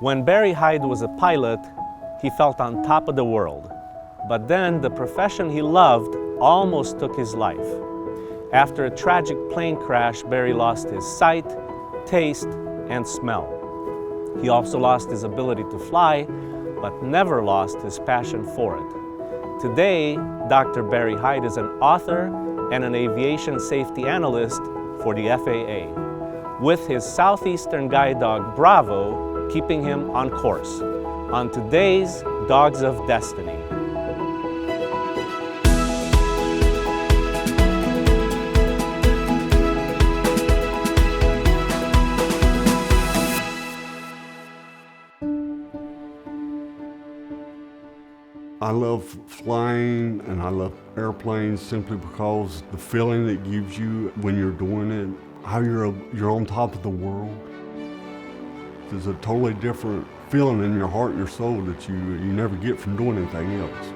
When Barry Hyde was a pilot, he felt on top of the world. But then the profession he loved almost took his life. After a tragic plane crash, Barry lost his sight, taste, and smell. He also lost his ability to fly, but never lost his passion for it. Today, Dr. Barry Hyde is an author and an aviation safety analyst for the FAA, with his southeastern guide dog, Bravo, keeping him on course. On today's Dogs of Destiny. I love flying and I love airplanes simply because the feeling it gives you when you're doing it, how you're on top of the world. There's a totally different feeling in your heart and your soul that you never get from doing anything else.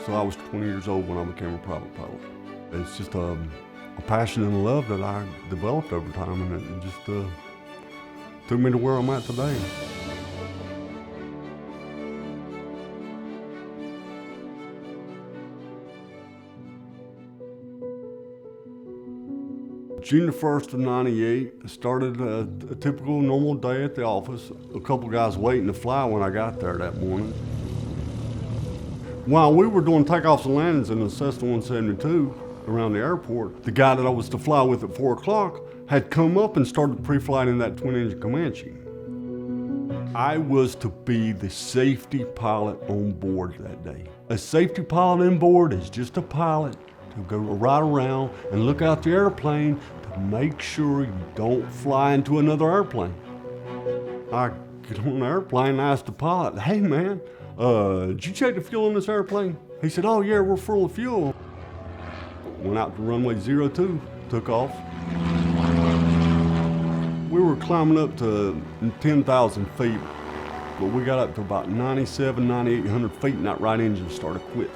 So I was 20 years old when I became a private pilot. It's just a passion and a love that I developed over time, and it just took me to where I'm at today. June the 1st of '98, started a typical normal day at the office. A couple guys waiting to fly when I got there that morning. While we were doing takeoffs and landings in the Cessna 172 around the airport, the guy that I was to fly with at 4 o'clock had come up and started pre-flight in that twin-engine Comanche. I was to be the safety pilot on board that day. A safety pilot on board is just a pilot to go right around and look out the airplane to make sure you don't fly into another airplane. I get on the airplane and ask the pilot, "Hey man, did you check the fuel in this airplane?" He said, "Oh yeah, we're full of fuel." Went out to runway 02, took off. We were climbing up to 10,000 feet, but we got up to about 9,800 feet and that right engine started quitting.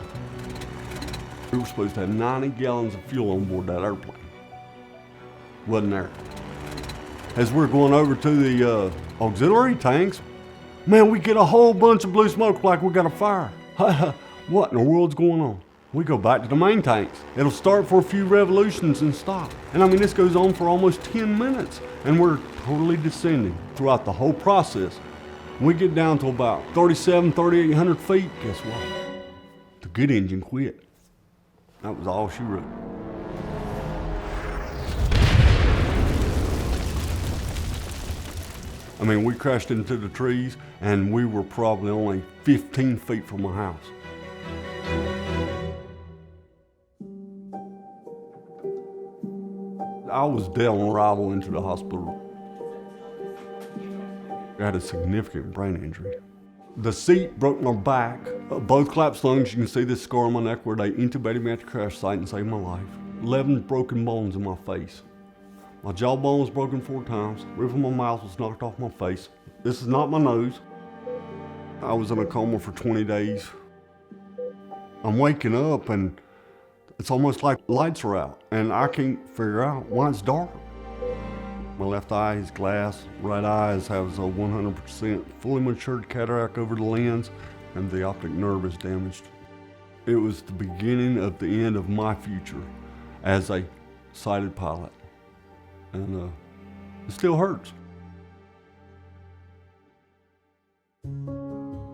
We were supposed to have 90 gallons of fuel on board that airplane. Wasn't there. As we're going over to the auxiliary tanks, man, we get a whole bunch of blue smoke like we got a fire. What in the world's going on? We go back to the main tanks. It'll start for a few revolutions and stop. And I mean, this goes on for almost 10 minutes, and we're totally descending throughout the whole process. When we get down to about 3,800 feet, guess what? The good engine quit. That was all she wrote. I mean, we crashed into the trees and we were probably only 15 feet from my house. I was dead on arrival into the hospital. I had a significant brain injury. The seat broke my back. Both collapsed lungs. You can see this scar on my neck where they intubated me at the crash site and saved my life. 11 broken bones in my face. My jawbone was broken 4 times. Roof of my mouth was knocked off my face. This is not my nose. I was in a coma for 20 days. I'm waking up and it's almost like lights are out and I can't figure out why it's dark. My left eye is glass, right eye has a 100% fully matured cataract over the lens, and the optic nerve is damaged. It was the beginning of the end of my future as a sighted pilot, and it still hurts.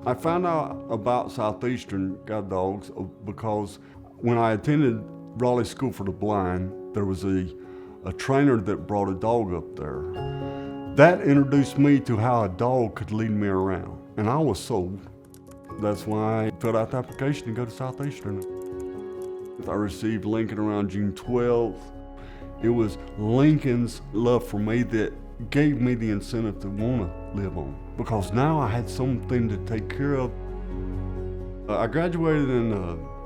I found out about Southeastern Guide Dogs because when I attended Raleigh School for the Blind, there was a trainer that brought a dog up there. That introduced me to how a dog could lead me around, and I was sold. That's why I filled out the application to go to Southeastern. I received Lincoln around June 12th. It was Lincoln's love for me that gave me the incentive to want to live on, because now I had something to take care of. I graduated in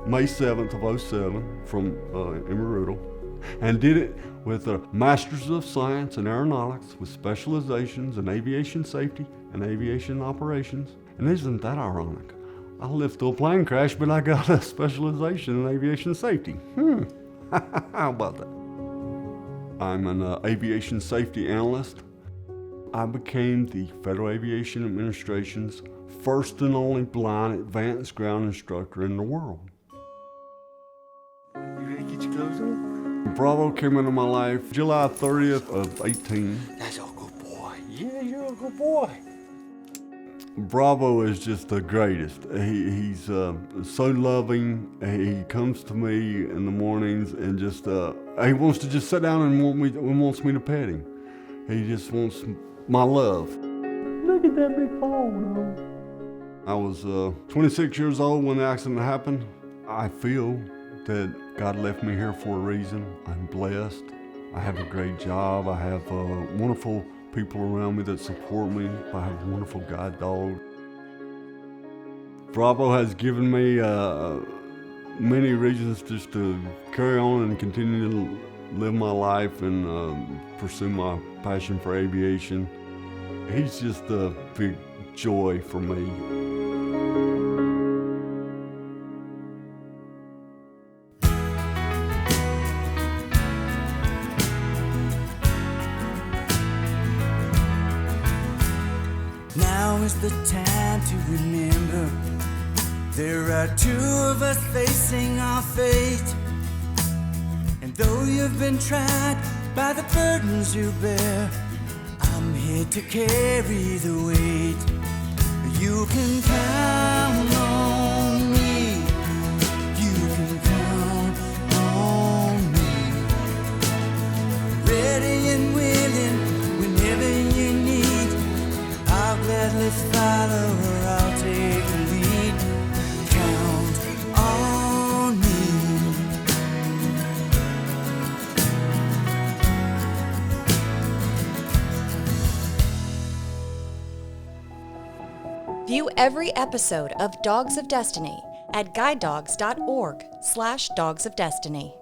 May 7th of '07 from Emory and did it with a Master's of Science in Aeronautics with specializations in aviation safety and aviation operations. And isn't that ironic? I lived through a plane crash, but I got a specialization in aviation safety. How about that? I'm an aviation safety analyst. I became the Federal Aviation Administration's first and only blind advanced ground instructor in the world. You ready to get your clothes on? Bravo came into my life July 30th of 18. That's a good boy. Yeah, you're a good boy. Bravo is just the greatest. He's so loving. He comes to me in the mornings and just he wants to just sit down and wants me to pet him. He just wants my love. Look at that big paw, though. I was 26 years old when the accident happened. I feel that God left me here for a reason. I'm blessed. I have a great job. I have wonderful people around me that support me. I have a wonderful guide dog. Bravo has given me many reasons just to carry on and continue to live my life and pursue my passion for aviation. He's just a big joy for me. Now is the time to remember there are two of us facing our fate. And though you've been tried by the burdens you bear, I'm here to carry the weight. You can count on me. You can count on me. Ready and willing whenever you need. I'll gladly follow or I'll take the lead. Count on me. View every episode of Dogs of Destiny at guidedogs.org/dogsofdestiny.